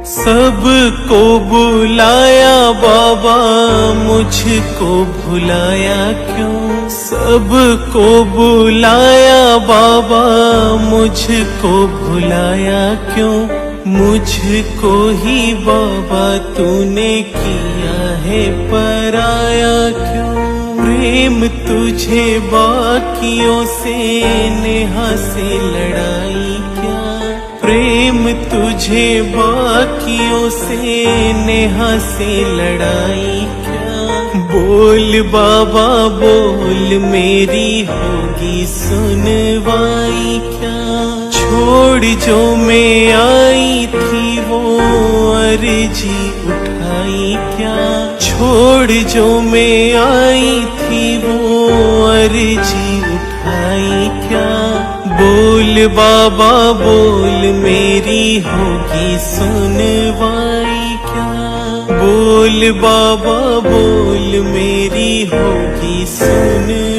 सबको बुलाया बाबा, मुझको भुलाया क्यों? सबको बुलाया बाबा, मुझको भुलाया क्यों? मुझको ही बाबा तूने किया है पराया क्यों? प्रेम तुझे बाकियों से नेहा से लड़ाई क्या? प्रेम तुझे बाकियों से नेहा से लड़ाई क्या? बोल बाबा बोल, मेरी होगी सुनवाई क्या? छोड़ जो मैं आई थी वो अर्जी उठाई क्या? छोड़ जो मैं आई थी वो अर्जी उठाई क्या? बोल बाबा बोल, मेरी होगी सुनवाई क्या? बोल बाबा बोल, मेरी होगी सुनवाई।